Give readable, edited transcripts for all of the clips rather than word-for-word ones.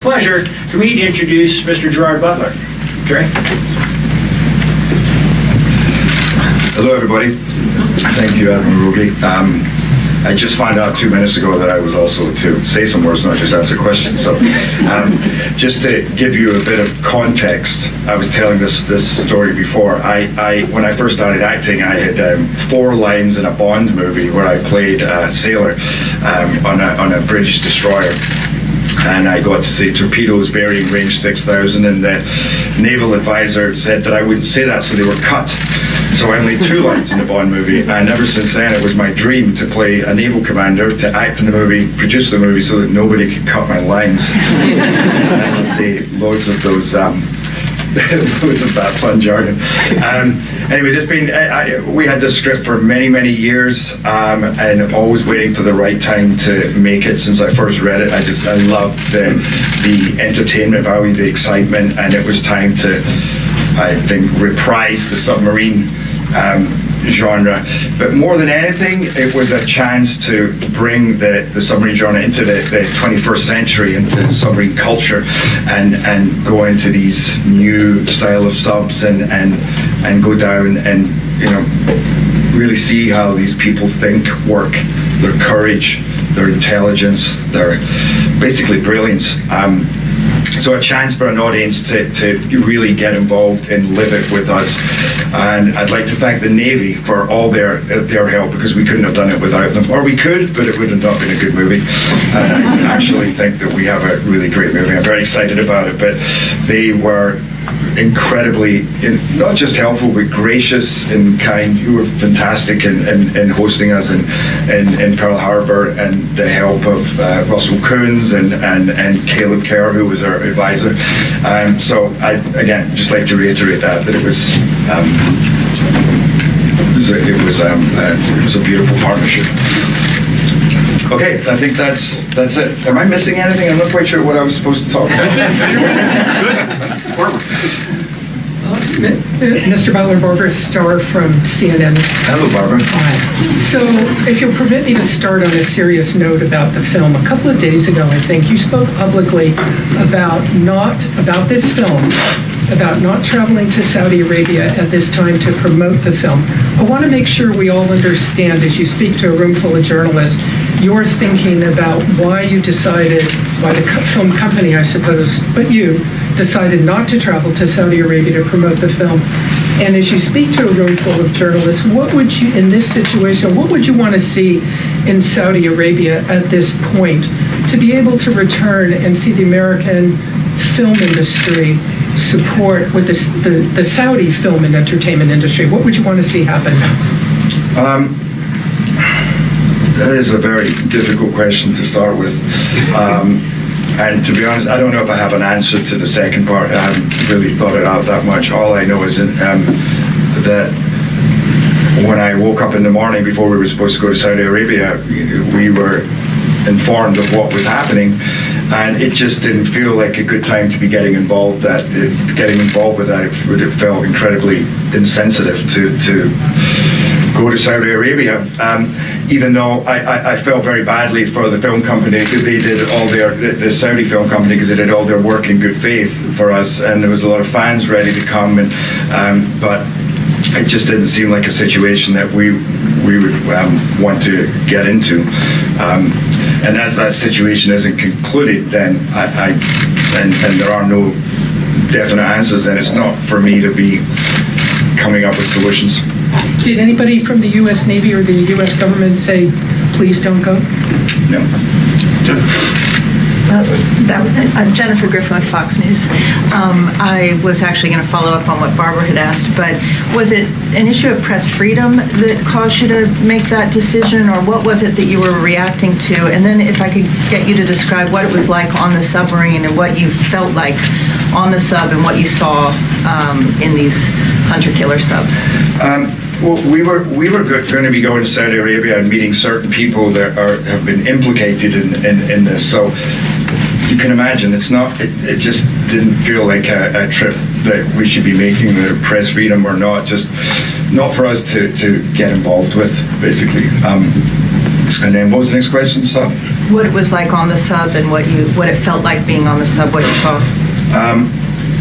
Pleasure for me to introduce Mr. Gerard Butler. Jerry? Hello, everybody. Thank you, Admiral Rogie. I just found out 2 minutes ago that I was also to say some words, not just answer questions. So, just to give you a bit of context, I was telling this story before. When I first started acting, I had 4 lines in a Bond movie where I played a sailor on a British destroyer. And I got to say torpedoes bearing range 6,000, and the naval advisor said that I wouldn't say that, so they were cut. So I only 2 lines in the Bond movie, and ever since then it was my dream to play a naval commander, to act in the movie, produce the movie so that nobody could cut my lines. And I can say loads of those loads of that fun jargon. Anyway, we had this script for many years, and always waiting for the right time to make it. Since I first read it, I loved the entertainment value, the excitement, and it was time to, I think, reprise the submarine genre. But more than anything, it was a chance to bring the submarine genre into the 21st century, into submarine culture, and go into these new style of subs and go down and, you know, really see how these people think, work, their courage, their intelligence, their basically brilliance. So a chance for an audience to really get involved and live it with us. And I'd like to thank the Navy for all their help, because we couldn't have done it without them. Or we could, but it would have not been a good movie. And I actually think that we have a really great movie. I'm very excited about it. But they were incredibly, not just helpful, but gracious and kind. You were fantastic in hosting us in Pearl Harbor, and the help of Russell Coons and Caleb Kerr, who was our advisor. So I, again, just like to reiterate that it was a beautiful partnership. Okay, I think that's it. Am I missing anything? I'm not quite sure what I was supposed to talk about. Good. Barbara. Mr. Butler, Barbara Starr from CNN. Hello, Barbara. Hi. So, if you'll permit me to start on a serious note about the film, a couple of days ago, I think, you spoke publicly about this film, about not traveling to Saudi Arabia at this time to promote the film. I want to make sure we all understand, as you speak to a room full of journalists, your thinking about why you decided, why the film company, I suppose, but you decided not to travel to Saudi Arabia to promote the film. And as you speak to a room full of journalists, what would you, in this situation, what would you want to see in Saudi Arabia at this point to be able to return and see the American film industry support with the Saudi film and entertainment industry? What would you want to see happen? That is a very difficult question to start with. And to be honest, I don't know if I have an answer to the second part. I haven't really thought it out that much. All I know is that when I woke up in the morning before we were supposed to go to Saudi Arabia, we were informed of what was happening, and it just didn't feel like a good time to be getting involved with that. It would have felt incredibly insensitive to go to Saudi Arabia, even though I felt very badly for the film company, because they did all the Saudi film company, because they did all their work in good faith for us, and there was a lot of fans ready to come, but it just didn't seem like a situation that we would want to get into. And as that situation isn't concluded, then and there are no definite answers, then it's not for me to be coming up with solutions. Did anybody from the U.S. Navy or the U.S. government say, please don't go? No. Jennifer Griffin with Fox News. I was actually going to follow up on what Barbara had asked, but was it an issue of press freedom that caused you to make that decision, or what was it that you were reacting to? And then if I could get you to describe what it was like on the submarine and what you felt like on the sub and what you saw in these hunter-killer subs. Well, we were going to be going to Saudi Arabia and meeting certain people that have been implicated in this. So you can imagine it just didn't feel like a trip that we should be making, the press freedom or not, just not for us to get involved with, basically. And then what was the next question, Sam? what it was like on the sub and what it felt like being on the sub, what you saw?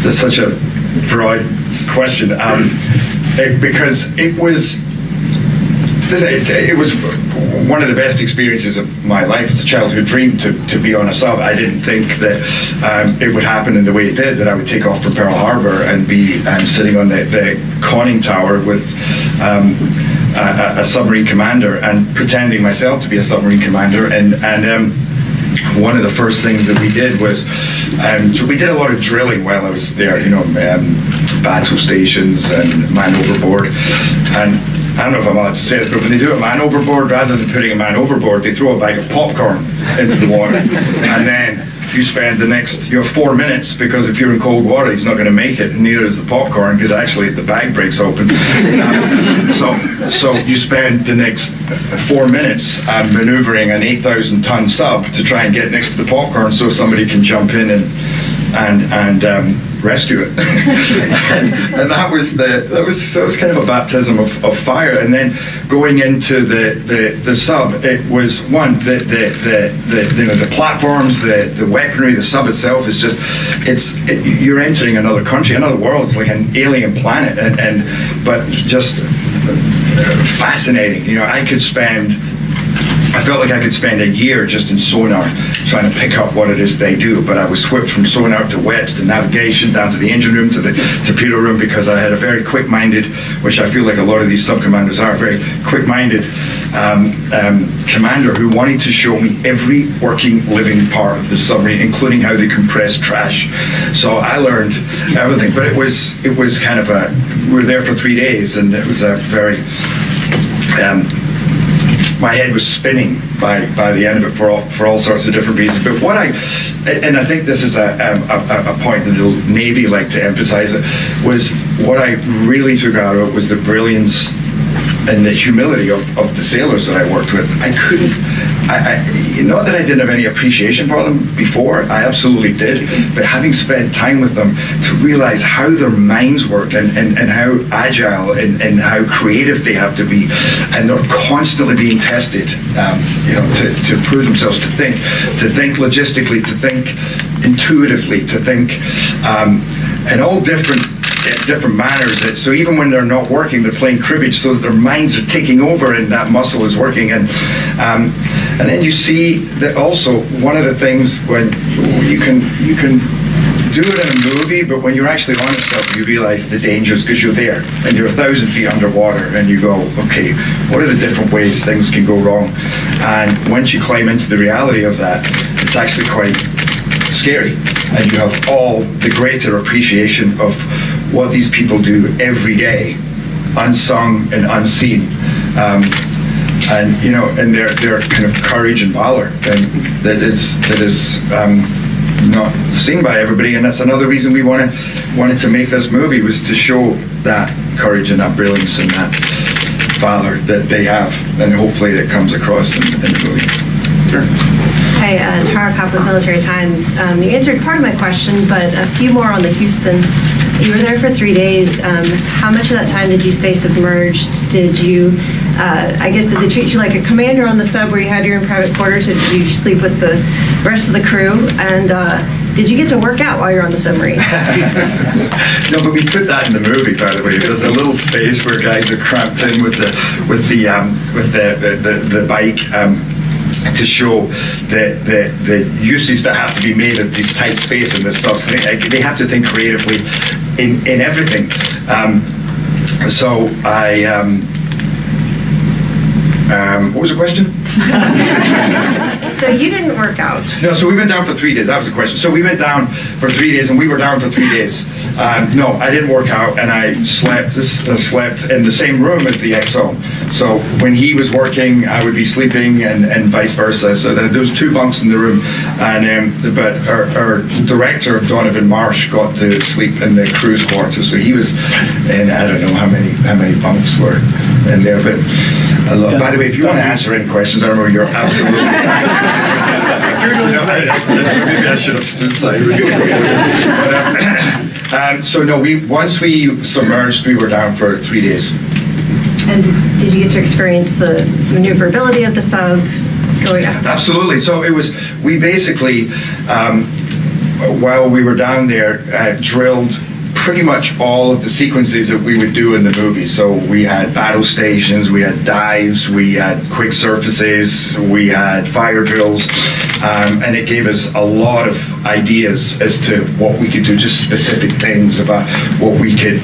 That's such a broad question, because it was one of the best experiences of my life. It's a childhood dream to be on a sub. I didn't think that it would happen in the way it did, that I would take off from Pearl Harbor and be sitting on the conning tower with a submarine commander and pretending myself to be a submarine commander. And one of the first things that we did was we did a lot of drilling while I was there, battle stations and man overboard. And I don't know if I'm allowed to say this, but when they do a man overboard, rather than putting a man overboard, they throw a bag of popcorn into the water. And then you spend the next 4 minutes, because if you're in cold water, he's not going to make it, and neither is the popcorn, because actually the bag breaks open. So you spend the next 4 minutes maneuvering an 8,000-ton sub to try and get next to the popcorn so somebody can jump in and rescue it. and that was kind of a baptism of fire. And then going into the sub, it was one the platforms, the weaponry, the sub itself is just you're entering another country, another world. It's like an alien planet, but just fascinating. I felt like I could spend a year just in sonar trying to pick up what it is they do, but I was whipped from sonar to webs to navigation, down to the engine room, to the torpedo room, because I had a very quick-minded, which I feel like a lot of these sub-commanders are, very quick-minded commander who wanted to show me every working, living part of the submarine, including how they compress trash. So I learned everything, but it was kind of we were there for 3 days, and it was a very... my head was spinning by the end of it for all sorts of different reasons. But I think this is a point that the Navy like to emphasize, it was what I really took out of it was the brilliance and the humility of the sailors that I worked with. Not that I didn't have any appreciation for them before, I absolutely did, but having spent time with them to realize how their minds work and how agile and how creative they have to be, and they're constantly being tested, to prove themselves, to think logistically, to think intuitively, to think in all different manners. So even when they're not working, they're playing cribbage so that their minds are taking over and that muscle is working. And then you see that also one of the things when you can do it in a movie, but when you're actually on stuff, you realize the dangers, because you're there and you're 1,000 feet underwater, and you go, okay, what are the different ways things can go wrong? And once you climb into the reality of that, it's actually quite scary, and you have all the greater appreciation of what these people do every day, unsung and unseen, and their kind of courage and valor, and that is not seen by everybody. And that's another reason we wanted to make this movie, was to show that courage and that brilliance and that valor that they have, and hopefully that comes across in the movie. Sure. Hi, Tara Kopp with Military Times. You answered part of my question, but a few more on the Houston. You were there for 3 days. How much of that time did you stay submerged? Did you, did they treat you like a commander on the sub where you had your own private quarters? Did you sleep with the rest of the crew? And did you get to work out while you're on the submarine? No, but we put that in the movie, by the way. There's a little space where guys are cramped in with the bike. To show the uses that have to be made of this tight space in this subs. They have to think creatively in everything. So I what was the question? So you didn't work out? No, so we went down for 3 days. That was the question. So we went down for 3 days, and we were down for 3 days. No, I didn't work out, and I slept in the same room as the XO. So when he was working, I would be sleeping, and vice versa. So there was 2 bunks in the room, but our director, Donovan Marsh, got to sleep in the crew's quarters. So he was in, I don't know how many bunks were in there, but a lot. By the way, if you want to answer any questions, I remember you're absolutely. Maybe I should have stood aside. So no, once we submerged, we were down for 3 days. And did you get to experience the maneuverability of the sub, Oh, yeah. Absolutely. So we basically, while we were down there, drilled pretty much all of the sequences that we would do in the movie. So we had battle stations, we had dives, we had quick surfaces, we had fire drills, and it gave us a lot of ideas as to what we could do, just specific things about what we could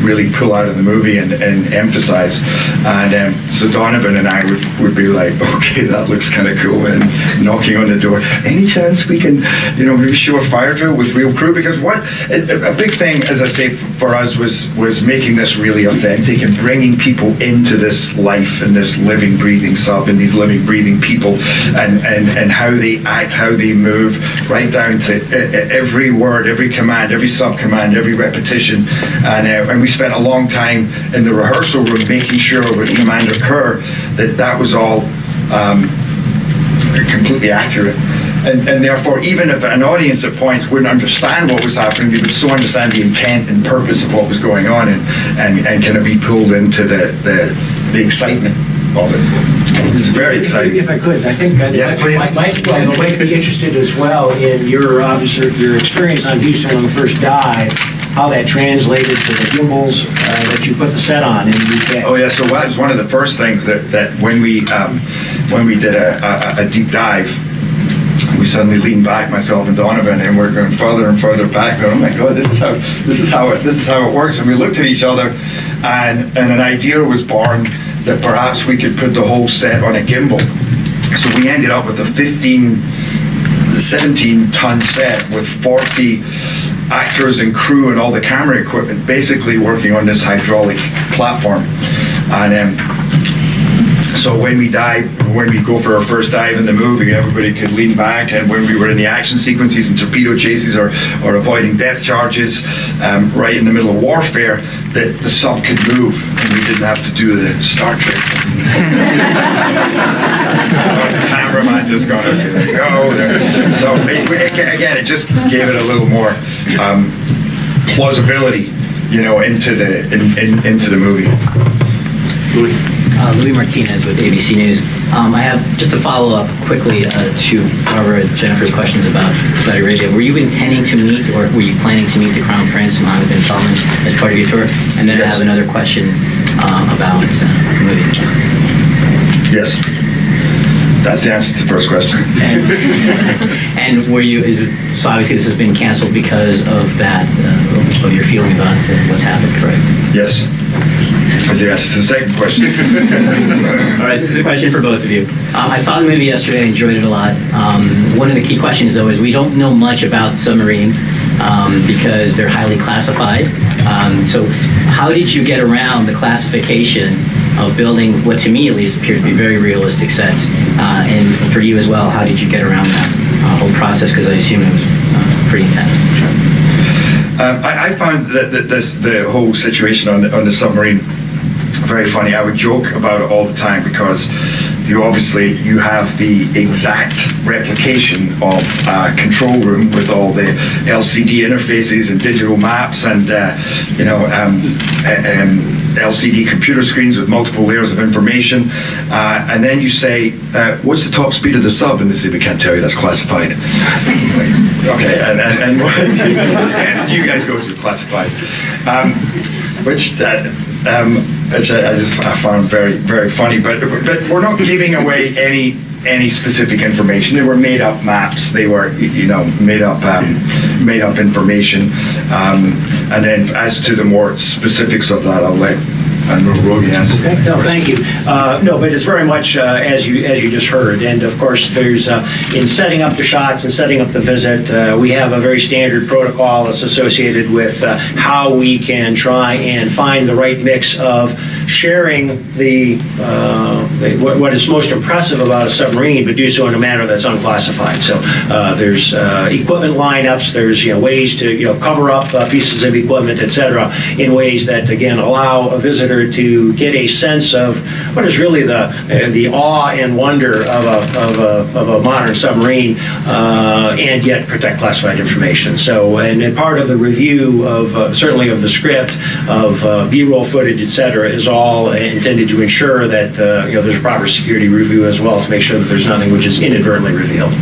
really pull out of the movie and emphasize. And so Donovan and I would be like, okay, that looks kind of cool, and knocking on the door, any chance we can, maybe show a fire drill with real crew? Because a big thing, as I say, for us was making this really authentic and bringing people into this life and this living, breathing sub and these living, breathing people and how they act, how they move, right down to every word, every command, every sub-command, every repetition. And we spent a long time in the rehearsal room making sure with Commander Kerr that was all completely accurate. And therefore, even if an audience at points wouldn't understand what was happening, they would still understand the intent and purpose of what was going on and kind of be pulled into the excitement of it. It was very exciting. If I could, I think Yes, please. might be interested as well in your experience on Houston on the first dive, how that translated to the gimbals that you put the set on in the UK. Oh yeah, so that was one of the first things that when we did a deep dive, we suddenly leaned back, myself and Donovan, and we're going further and further back. Going, oh my God, this is how it works. And we looked at each other, and an idea was born that perhaps we could put the whole set on a gimbal. So we ended up with a 17-ton set with 40 actors and crew and all the camera equipment, basically working on this hydraulic platform. And so when we go for our first dive in the movie, everybody could lean back, and when we were in the action sequences and torpedo chases or avoiding depth charges right in the middle of warfare, that the sub could move and we didn't have to do the Star Trek. The cameraman just going, okay, there you go. So again, it just gave it a little more plausibility, into the movie. Louis Martinez with ABC News. I have just a follow-up quickly to Barbara and Jennifer's questions about Saudi Arabia. Were you intending to meet, or were you planning to meet the Crown Prince, Mohammed bin Salman, as part of your tour? And then Yes. I have another question about the movie. Yes. That's the answer to the first question. And were you, so obviously this has been canceled because of that, of your feeling about what's happened, correct? Yes. That's the answer to the second question. All right, this is a question for both of you. I saw the movie yesterday, I enjoyed it a lot. One of the key questions, though, is we don't know much about submarines because they're highly classified. So how did you get around the classification of building what, to me at least, appear to be very realistic sets? And for you as well, how did you get around that whole process? Because I assume it was pretty intense. I found that the whole situation on the submarine very funny. I would joke about it all the time because you have the exact replication of a control room with all the LCD interfaces and digital maps and LCD computer screens with multiple layers of information, and then you say, what's the top speed of the sub? And they say, we can't tell you, that's classified. Okay, and what depth do you guys go to classified? Which I found very, very funny, but we're not giving away any specific information. They were made up maps. They were, made up information. And then as to the more specifics of that, I'll let Rogi answer. Okay. No, thank you. No, but it's very much as you just heard. And of course, there's in setting up the shots and setting up the visit, we have a very standard protocol that's associated with how we can try and find the right mix of sharing what is most impressive about a submarine, but do so in a manner that's unclassified. So there's equipment lineups. There's ways to cover up pieces of equipment, etc., in ways that again allow a visitor to get a sense of what is really the awe and wonder of a modern submarine, and yet protect classified information. So, and part of the review of certainly of the script, of B-roll footage, etc., is all intended to ensure that there's a proper security review as well to make sure that there's nothing which is inadvertently revealed.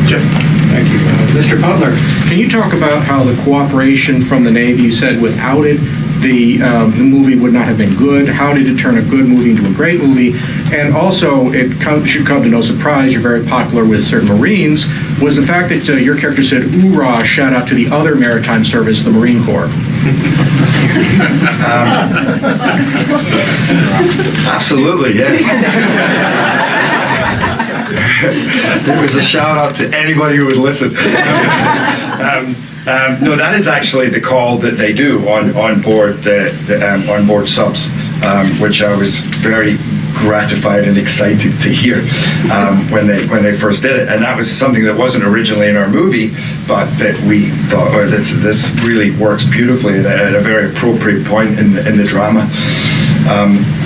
Jim. Thank you. Mr. Butler, can you talk about how the cooperation from the Navy, you said without it, the movie would not have been good? How did it turn a good movie into a great movie? And also, should come to no surprise, you're very popular with certain Marines, was the fact that your character said, "Oorah," shout out to the other maritime service, the Marine Corps. Absolutely, yes. It was a shout out to anybody who would listen. No, that is actually the call that they do on board on board subs, which I was very gratified and excited to hear when they first did it, and that was something that wasn't originally in our movie, but that we thought, oh, this really works beautifully at a very appropriate point in the drama.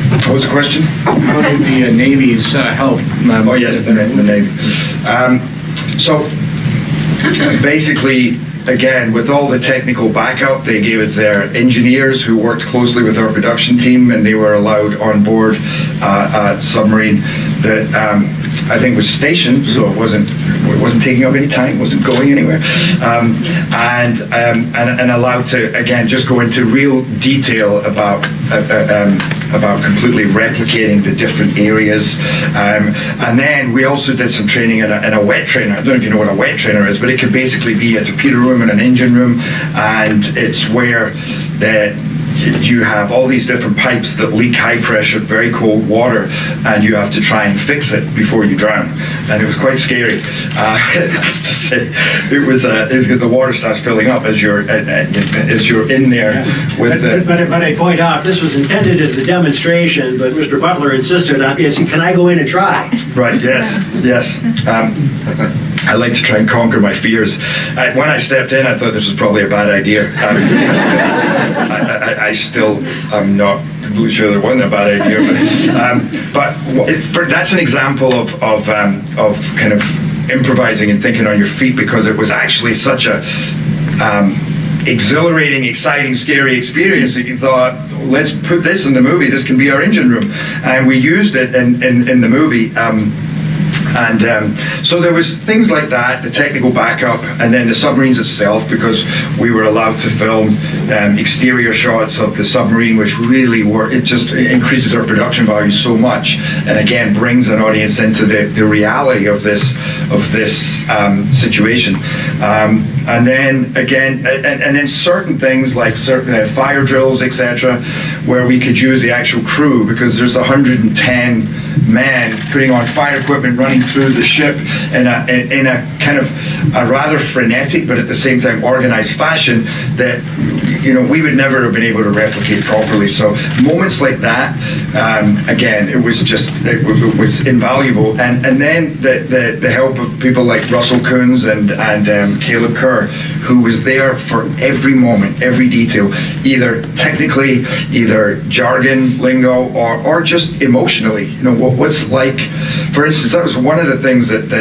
What was the question? How did the Navy's help? Oh yes, the Navy. So basically, again, with all the technical backup, they gave us their engineers who worked closely with our production team, and they were allowed on board a submarine that I think was stationed, so it wasn't taking up any time, wasn't going anywhere, and allowed to again just go into real detail about completely replicating the different areas, and then we also did some training in a wet trainer. I don't know if you know what a wet trainer is, but it could basically be a torpedo room and an engine room, and it's where you have all these different pipes that leak high pressure, very cold water, and you have to try and fix it before you drown. And it was quite scary. I have to say, it was because the water starts filling up as you're in there with the. But I point out this was intended as a demonstration, but Mr. Butler insisted on, can I go in and try? Right. Yes. I like to try and conquer my fears. When I stepped in, I thought this was probably a bad idea. I still am not completely sure there wasn't a bad idea, but that's an example of kind of improvising and thinking on your feet, because it was actually such a exhilarating, exciting, scary experience that you thought, let's put this in the movie. This can be our engine room, and we used it in the movie. So there was things like that, the technical backup, and then the submarines itself, because we were allowed to film exterior shots of the submarine, which really it just increases our production value so much, and again brings an audience into the reality of this situation. And then again, and then certain things like certain fire drills, etc., where we could use the actual crew, because there's 110 men putting on fire equipment, running through the ship in a kind of a rather frenetic but at the same time organized fashion that we would never have been able to replicate properly. So moments like that, again, it was invaluable. And then the help of people like Russell Coons and Caleb Kerr, who was there for every moment, every detail, either technically, either jargon, lingo, or just emotionally. What's like, for instance, that was one of the things that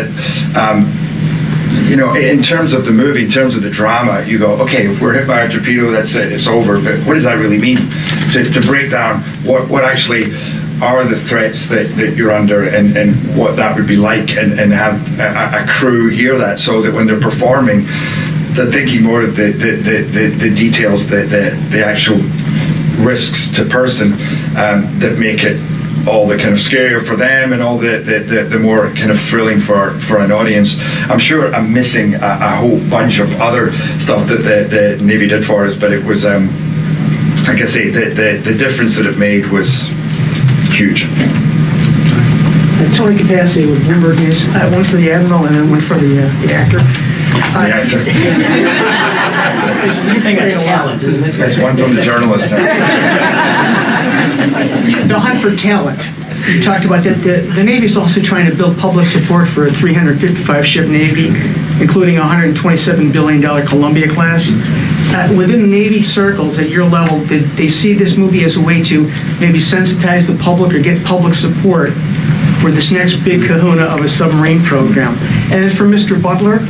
in terms of the movie, in terms of the drama, you go, okay, if we're hit by a torpedo, that's it, it's over. But what does that really mean? To break down what actually are the threats that you're under, and what that would be like, and have a crew hear that, so that when they're performing, they're thinking more of the details, the actual risks to person that make it all the kind of scarier for them, and all the more kind of thrilling for an audience. I'm sure I'm missing a whole bunch of other stuff that the Navy did for us, but it was, like I say, the difference that it made was huge. Tony Capacity with Bloomberg News, one for the Admiral and then one for the actor. The actor. I think that's talent, isn't it? That's one from the journalist. The hunt for talent. You talked about that. The Navy is also trying to build public support for a 355-ship Navy, including a $127 billion Columbia class. Within Navy circles at your level, did they see this movie as a way to maybe sensitize the public or get public support for this next big kahuna of a submarine program? And then for Mr. Butler,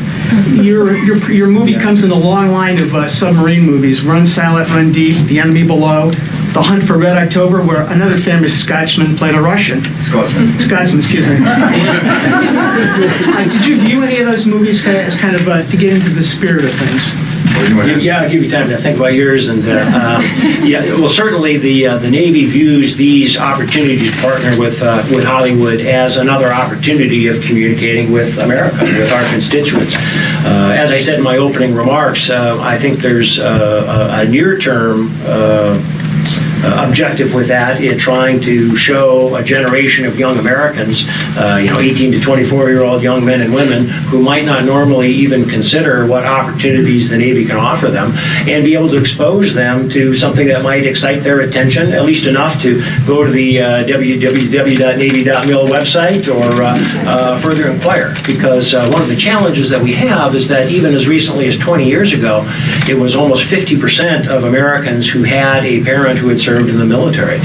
your movie comes in the long line of submarine movies: Run Silent, Run Deep, The Enemy Below. The Hunt for Red October, where another famous Scotsman played a Russian. Scotsman. Excuse me. Did you view any of those movies as kind of to get into the spirit of things? Yeah, I'll give you time to think about yours. And well, certainly the Navy views these opportunities to partner with Hollywood as another opportunity of communicating with America, with our constituents. As I said in my opening remarks, I think there's a near-term objective with that in trying to show a generation of young Americans, 18 to 24-year-old young men and women who might not normally even consider what opportunities the Navy can offer them, and be able to expose them to something that might excite their attention, at least enough to go to the www.navy.mil website or further inquire. Because one of the challenges that we have is that even as recently as 20 years ago, it was almost 50% of Americans who had a parent who had served in the military.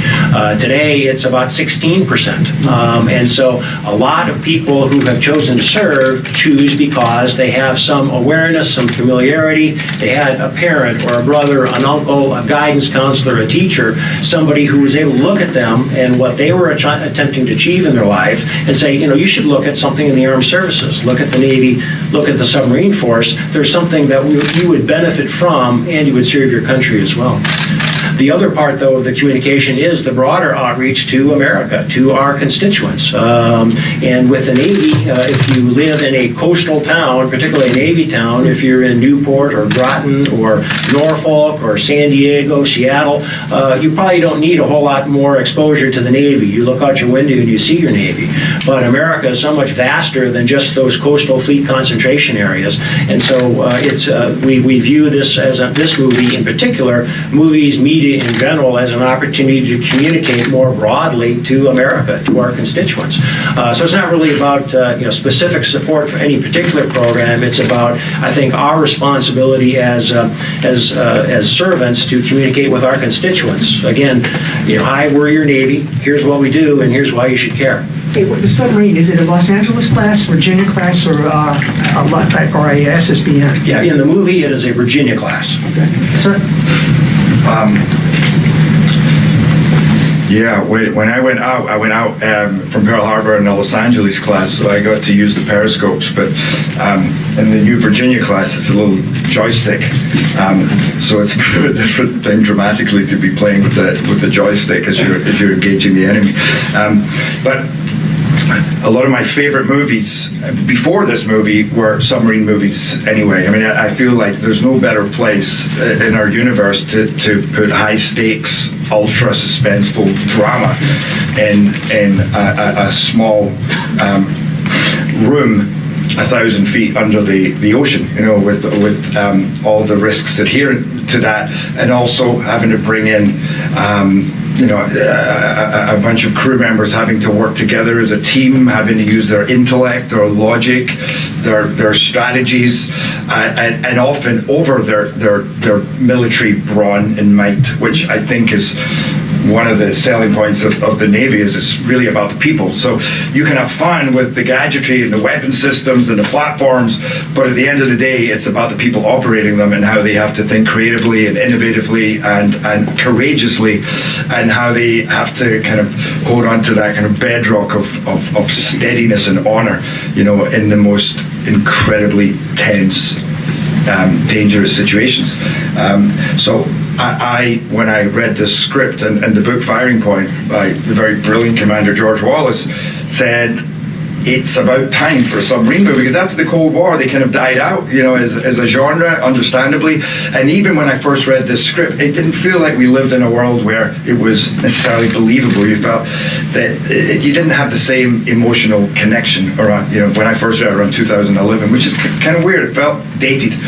Today, it's about 16%. And so a lot of people who have chosen to serve choose because they have some awareness, some familiarity. They had a parent or a brother, an uncle, a guidance counselor, a teacher, somebody who was able to look at them and what they were attempting to achieve in their life and say, you should look at something in the armed services, look at the Navy, look at the submarine force. There's something that you would benefit from, and you would serve your country as well. The other part, though, of the communication is the broader outreach to America, to our constituents. And with the Navy, if you live in a coastal town, particularly a Navy town, if you're in Newport or Groton or Norfolk or San Diego, Seattle, you probably don't need a whole lot more exposure to the Navy. You look out your window and you see your Navy. But America is so much vaster than just those coastal fleet concentration areas. And so we view this as this movie in particular, movies, media in general, as an opportunity to communicate more broadly to America, to our constituents. So it's not really about specific support for any particular program. It's about, I think, our responsibility as servants to communicate with our constituents. Again, hi, we're your Navy. Here's what we do, and here's why you should care. Hey, the submarine, is it a Los Angeles class, Virginia class, or a SSBN? Yeah, in the movie, it is a Virginia class. Okay. Sir? When I went out from Pearl Harbor in the Los Angeles class, so I got to use the periscopes. But in the new Virginia class, it's a little joystick, so it's a bit of a different thing dramatically to be playing with the joystick as you're engaging the enemy. But a lot of my favorite movies before this movie were submarine movies anyway. I mean, I feel like there's no better place in our universe to put high stakes, ultra suspenseful drama in a small room 1,000 feet under the ocean, with all the risks adherent to that, and also having to bring in a bunch of crew members having to work together as a team, having to use their intellect, their logic, their strategies, and often over their military brawn and might, which I think is one of the selling points of the Navy, is it's really about the people. So you can have fun with the gadgetry and the weapon systems and the platforms, but at the end of the day, it's about the people operating them and how they have to think creatively and innovatively and courageously, and how they have to kind of hold on to that kind of bedrock of steadiness and honor, in the most incredibly tense, dangerous situations. So when I read the script and the book Firing Point by the very brilliant Commander George Wallace, said it's about time for a submarine movie, because after the Cold War they kind of died out, as a genre, understandably. And even when I first read this script, it didn't feel like we lived in a world where it was necessarily believable. You felt that you didn't have the same emotional connection around, when I first read it around 2011, which is kind of weird. It felt dated.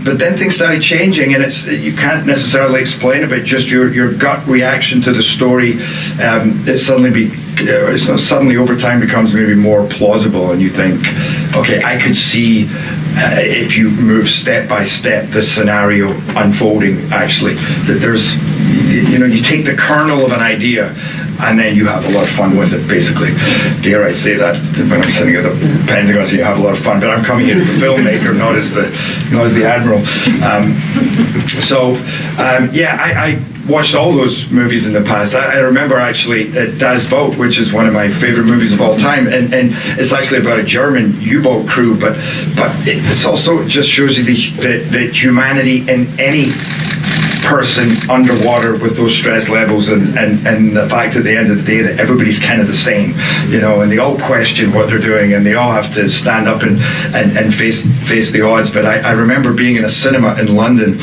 But then things started changing, and you can't necessarily explain it, but just your gut reaction to the story, suddenly over time becomes maybe more plausible, and you think, okay, I could see if you move step by step the scenario unfolding, actually, that there's, you take the kernel of an idea and then you have a lot of fun with it, basically. Dare I say that when I'm sitting at the Pentagon, so you have a lot of fun, but I'm coming here as the filmmaker, not as the admiral. I watched all those movies in the past. I remember actually Das Boot, which is one of my favorite movies of all time, and it's actually about a German U-boat crew, but it's also just shows you the humanity in any person underwater with those stress levels, and the fact at the end of the day that everybody's kind of the same, and they all question what they're doing, and they all have to stand up and face the odds. But I remember being in a cinema in London,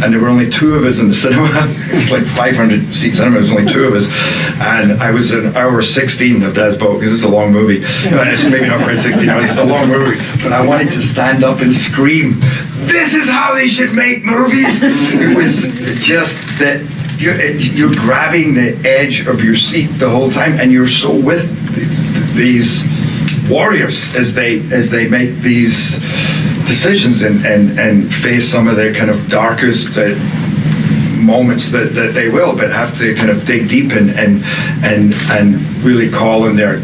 and there were only two of us in the cinema. It was like 500 seat cinema. There was only two of us, and I was in hour 16 of Das Boot, because it's a long movie. It's maybe not quite 16 hours. It's a long movie, but I wanted to stand up and scream, "This is how they should make movies!" It was just that you're grabbing the edge of your seat the whole time, and you're so with these warriors as they make these decisions and face some of the kind of darkest moments that they will, but have to kind of dig deep and really call in their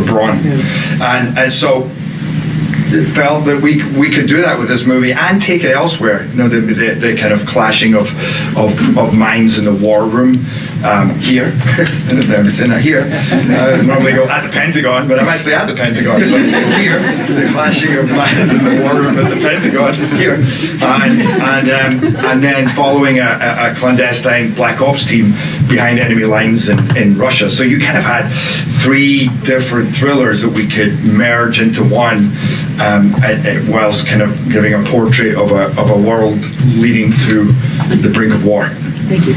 brawn, and so it felt that we could do that with this movie and take it elsewhere. The kind of clashing of minds in the war room here. I don't know if I'm saying that here. I normally go at the Pentagon, but I'm actually at the Pentagon. So here, the clashing of minds in the war room at the Pentagon here, and then following a clandestine black ops team behind enemy lines in Russia. So you kind of had three different thrillers that we could merge into one. Whilst kind of giving a portrait of a world leading to the brink of war. Thank you.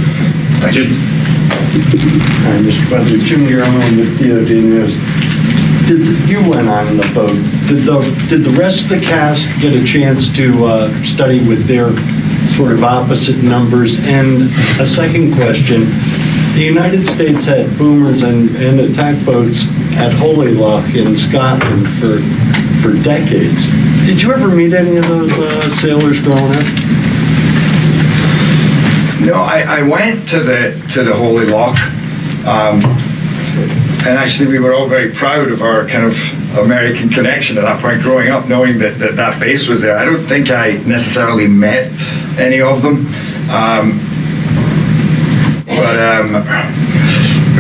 Thank you. Hi, Mr. Butler. Jim Guillermo with DOD News. You went on the boat. Did the rest of the cast get a chance to study with their sort of opposite numbers? And a second question. The United States had boomers and attack boats at Holy Loch in Scotland for decades. Did you ever meet any of those sailors growing up? No, I went to the Holy Loch, and actually we were all very proud of our kind of American connection at that point growing up, knowing that base was there. I don't think I necessarily met any of them.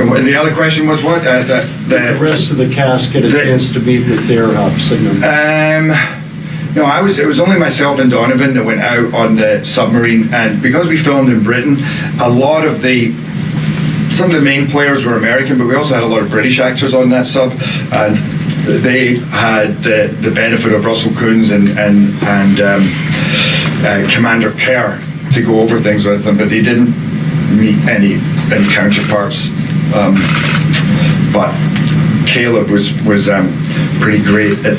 The other question was what? The rest of the cast get a chance to meet with their opposite numbers. No, it was only myself and Donovan that went out on the submarine, and because we filmed in Britain, some of the main players were American, but we also had a lot of British actors on that sub, and they had the benefit of Russell Coons and Commander Kerr to go over things with them, but they didn't meet any counterparts. But Caleb was pretty great at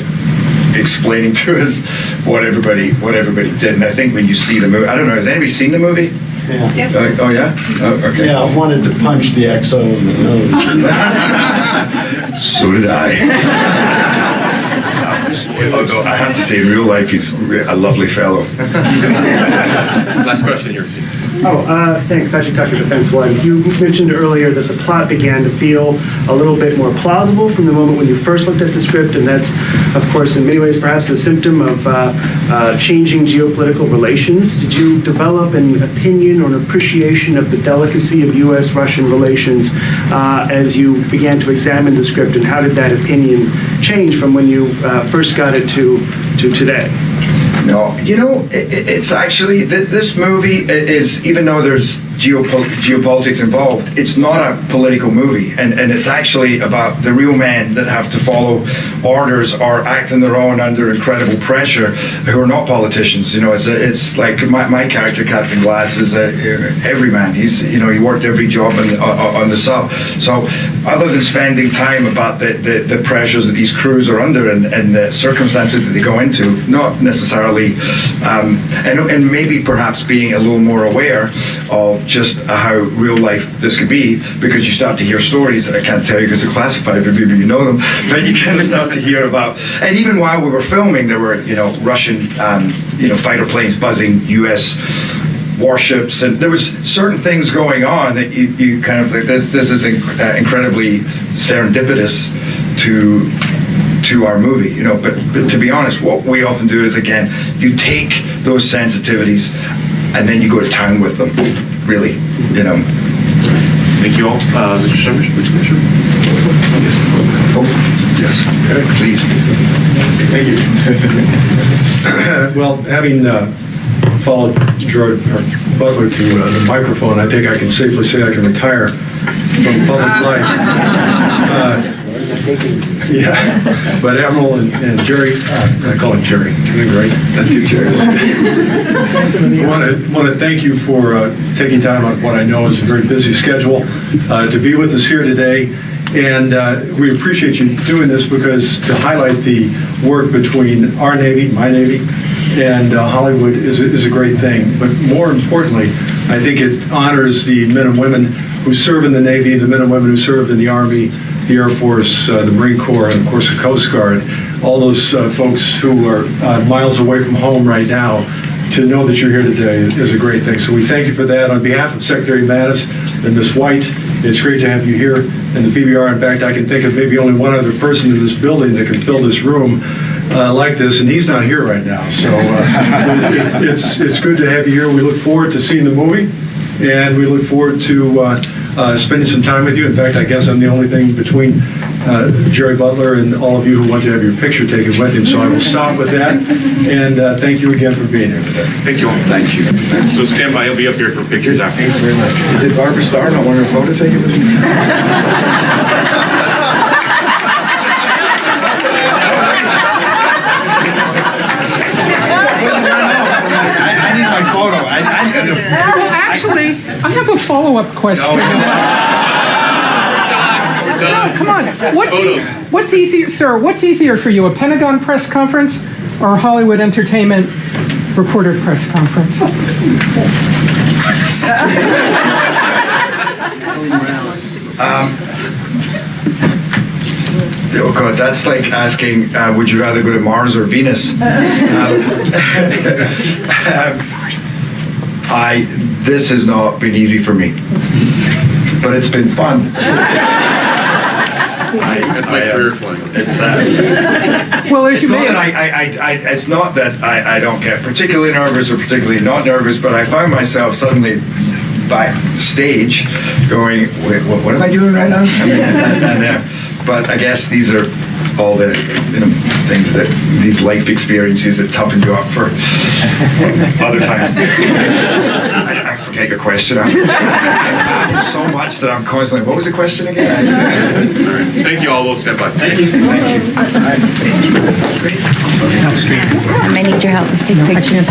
explaining to us what everybody did, and I think when you see the movie, I don't know, has anybody seen the movie? Yeah. Oh yeah? Oh, okay. Yeah, I wanted to punch the XO in the nose. So did I. Although I have to say, in real life, he's a lovely fellow. Last question here. Thanks, Patrick Tucker, Defense One. You mentioned earlier that the plot began to feel a little bit more plausible from the moment when you first looked at the script, and that's, of course, in many ways, perhaps a symptom of changing geopolitical relations. Did you develop an opinion or an appreciation of the delicacy of U.S.-Russian relations as you began to examine the script, and how did that opinion change from when you first got it to today? No, it's actually, this movie is, even though there's geopolitics involved, it's not a political movie, and it's actually about the real men that have to follow orders or act on their own under incredible pressure, who are not politicians. It's like my character, Captain Glass, is every man. He worked every job on the sub. So other than spending time about the pressures that these crews are under and the circumstances that they go into, not necessarily, and maybe perhaps being a little more aware of just how real life this could be, because you start to hear stories that I can't tell you because they're classified, but maybe you know them, but you kind of start to hear about, and even while we were filming, there were, Russian, fighter planes buzzing U.S. warships, and there was certain things going on that you kind of think this is incredibly serendipitous to our movie, you know. But to be honest, what we often do is, again, you take those sensitivities and then you go to town with them, really, you know. Thank you all. Mr. Summers, please, Commissioner. Yes, please. Thank you. Well, having followed Gerard Butler to the microphone, I think I can safely say I can retire from public life. Yeah, but Admiral and Jerry, I call him Jerry, right? That's good, Jerry. I want to thank you for taking time out of what I know is a very busy schedule to be with us here today. And we appreciate you doing this because to highlight the work between our Navy, my Navy, and Hollywood is a great thing. But more importantly, I think it honors the men and women who serve in the Navy, the men and women who served in the Army, the Air Force, the Marine Corps, and of course the Coast Guard, all those folks who are miles away from home right now. To know that you're here today is a great thing. So we thank you for that. On behalf of Secretary Mattis and Ms. White, it's great to have you here in the PBR. In fact, I can think of maybe only one other person in this building that can fill this room like this, and he's not here right now. So it's good to have you here. We look forward to seeing the movie, and we look forward to spending some time with you. In fact, I guess I'm the only thing between Gerard Butler and all of you who want to have your picture taken with him, so I will stop with that. And thank you again for being here today. Thank you all. Thank you. So stand by. He'll be up here for pictures after. Thank you very much. Did Barbara Starr not want her photo taken with me? I need my photo. Well, actually, I have a follow-up question. No, come on. What's easier, sir? What's easier for you, a Pentagon press conference or a Hollywood Entertainment reporter press conference? Oh God, that's like asking, would you rather go to Mars or Venus? This has not been easy for me, but it's been fun. It's not that I don't get particularly nervous or particularly not nervous, but I found myself suddenly backstage going, wait, what am I doing right now? But I guess these are all the things these life experiences that toughen you up for other times. I forget your question. I'm so much that I'm constantly, what was the question again? Thank you all. We'll stand by. Thank you. Thank you. I may need your help. Take a picture.